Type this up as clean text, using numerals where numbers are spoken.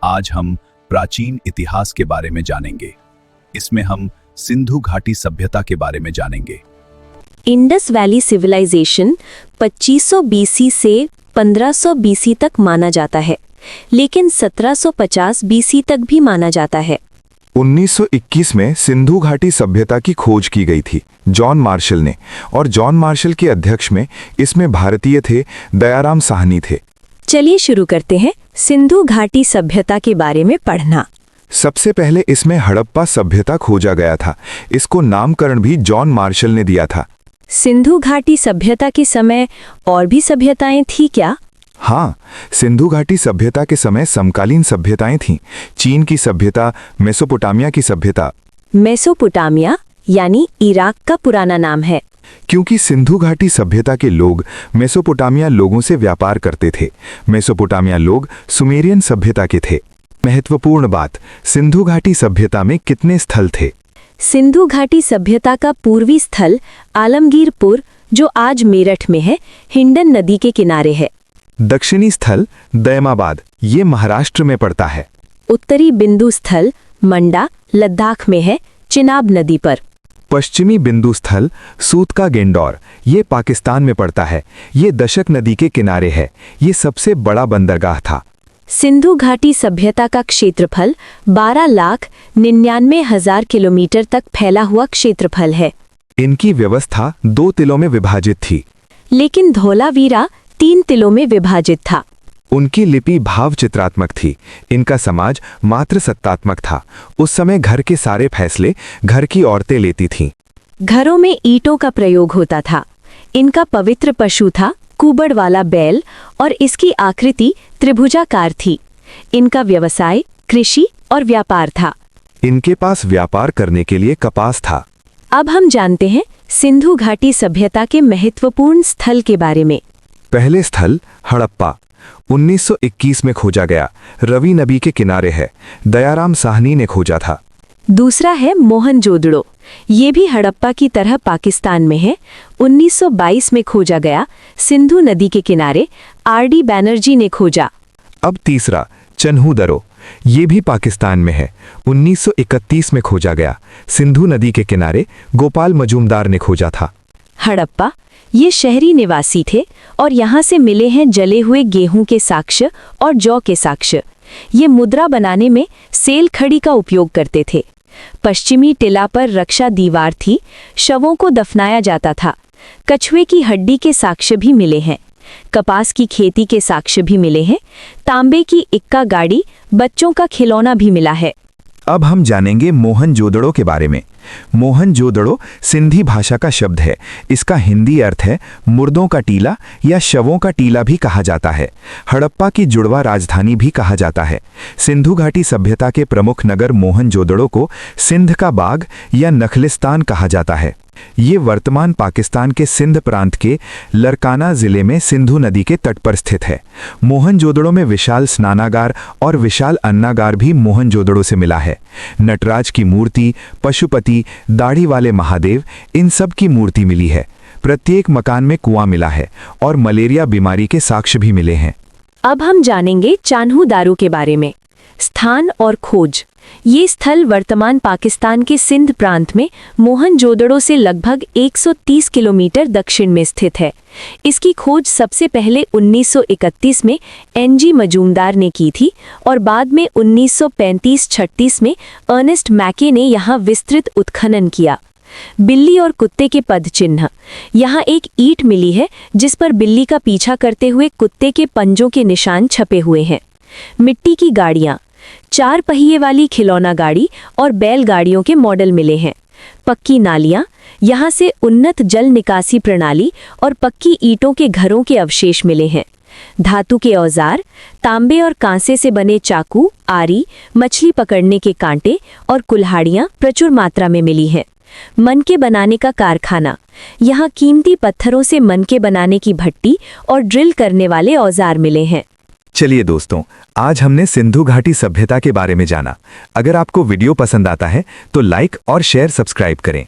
आज हम प्राचीन इतिहास के बारे में जानेंगे। इसमें हम सिंधु घाटी सभ्यता के बारे में जानेंगे। इंडस वैली सिविलाइजेशन 2500 बीसी से 1500 बीसी तक माना जाता है, लेकिन 1750 बीसी तक भी माना जाता है। 1921 में सिंधु घाटी सभ्यता की खोज की गई थी जॉन मार्शल ने, और जॉन मार्शल के अध्यक्ष में इसमें भारतीय थे दयाराम साहनी थे। चलिए शुरू करते हैं सिंधु घाटी सभ्यता के बारे में पढ़ना। सबसे पहले इसमें हड़प्पा सभ्यता खोजा गया था। इसको नामकरण भी जॉन मार्शल ने दिया था। सिंधु घाटी सभ्यता के समय और भी सभ्यताएं थी क्या? हाँ, सिंधु घाटी सभ्यता के समय समकालीन सभ्यताएं थीं। चीन की सभ्यता, मेसोपोटामिया की सभ्यता। मेसोपोटामिया यानी इराक का पुराना नाम है, क्योंकि सिंधु घाटी सभ्यता के लोग मेसोपोटामिया लोगों से व्यापार करते थे। मेसोपोटामिया लोग सुमेरियन सभ्यता के थे। महत्वपूर्ण बात, सिंधु घाटी सभ्यता में कितने स्थल थे? सिंधु घाटी सभ्यता का पूर्वी स्थल आलमगीरपुर, जो आज मेरठ में है, हिंडन नदी के किनारे है। दक्षिणी स्थल दयमाबाद, ये महाराष्ट्र में पड़ता है। उत्तरी बिंदु स्थल मंडा, लद्दाख में है, चिनाब नदी पर। पश्चिमी बिंदु स्थल सूत का गेंडौर, ये पाकिस्तान में पड़ता है। ये दशक नदी के किनारे है। ये सबसे बड़ा बंदरगाह था। सिंधु घाटी सभ्यता का क्षेत्रफल 12,99,000 किलोमीटर तक फैला हुआ क्षेत्रफल है। इनकी व्यवस्था 2 तिलों में विभाजित थी, लेकिन धौलावीरा 3 तिलों में विभाजित था। उनकी लिपि भाव चित्रात्मक थी। इनका समाज मात्र सत्तात्मक था। उस समय घर के सारे फैसले घर की औरतें लेती थीं। घरों में ईंटों का प्रयोग होता था। इनका पवित्र पशु था कुबड़ वाला बैल, और इसकी आकृति त्रिभुजाकार थी। इनका व्यवसाय कृषि और व्यापार था। इनके पास व्यापार करने के लिए कपास था। अब हम जानते हैं सिंधु घाटी सभ्यता के महत्वपूर्ण स्थल के बारे में। पहले स्थल हड़प्पा 1921 में खोजा गया। रवि नदी के किनारे है। दयाराम साहनी ने खोजा था। दूसरा है मोहनजोदड़ो, ये भी हड़प्पा की तरह पाकिस्तान में है। 1922 में खोजा गया। सिंधु नदी के किनारे आर.डी. बैनर्जी ने खोजा। अब तीसरा चन्हूदरो, ये भी पाकिस्तान में है। 1931 में खोजा गया। सिंधु नदी के किनारे गोपाल मजूमदार ने खोजा था। हड़प्पा ये शहरी निवासी थे, और यहाँ से मिले हैं जले हुए गेहूं के साक्ष्य और जौ के साक्ष्य। ये मुद्रा बनाने में सेल खड़ी का उपयोग करते थे। पश्चिमी टिला पर रक्षा दीवार थी। शवों को दफनाया जाता था। कछुए की हड्डी के साक्ष्य भी मिले हैं। कपास की खेती के साक्ष्य भी मिले हैं। तांबे की इक्का गाड़ी, बच्चों का खिलौना भी मिला है। अब हम जानेंगे मोहनजोदड़ो के बारे में। मोहनजोदड़ो सिंधी भाषा का शब्द है। इसका हिंदी अर्थ है मुर्दों का टीला या शवों का टीला भी कहा जाता है। हड़प्पा की जुड़वा राजधानी भी कहा जाता है। सिंधु घाटी सभ्यता के प्रमुख नगर मोहनजोदड़ो को सिंध का बाग या नखलिस्तान कहा जाता है। ये वर्तमान पाकिस्तान के सिंध प्रांत के लरकाना जिले में सिंधु नदी के तट पर स्थित है। मोहनजोदड़ो में विशाल स्नानागार और विशाल अन्नागार भी मोहनजोदड़ो से मिला है। नटराज की मूर्ति, पशुपति, दाढ़ी वाले महादेव, इन सब की मूर्ति मिली है। प्रत्येक मकान में कुआं मिला है और मलेरिया बीमारी के साक्ष्य भी मिले हैं। अब हम जानेंगे चान्हूदारो के बारे में। स्थान और खोज। ये स्थल वर्तमान पाकिस्तान के सिंध प्रांत में मोहनजोदड़ो से लगभग 130 किलोमीटर दक्षिण में स्थित है। इसकी खोज सबसे पहले 1931 में एन.जी. मजूमदार ने की थी, और बाद में 1935-36 में अर्नेस्ट मैके ने यहाँ विस्तृत उत्खनन किया। बिल्ली और कुत्ते के पद चिन्ह। यहाँ एक ईंट मिली है जिस पर बिल्ली का पीछा करते हुए कुत्ते के पंजों के निशान छपे हुए हैं। मिट्टी की गाड़ियाँ, 4 पहिए वाली खिलौना गाड़ी और बैलगाड़ियों के मॉडल मिले हैं। पक्की नालियाँ, यहाँ से उन्नत जल निकासी प्रणाली और पक्की ईंटों के घरों के अवशेष मिले हैं। धातु के औजार, तांबे और कांसे से बने चाकू, आरी, मछली पकड़ने के कांटे और कुल्हाड़ियाँ प्रचुर मात्रा में मिली हैं। मनके बनाने का कारखाना, यहाँ कीमती पत्थरों से मनके बनाने की भट्टी और ड्रिल करने वाले औजार मिले हैं। चलिए दोस्तों, आज हमने सिंधु घाटी सभ्यता के बारे में जाना। अगर आपको वीडियो पसंद आता है तो लाइक और शेयर सब्सक्राइब करें।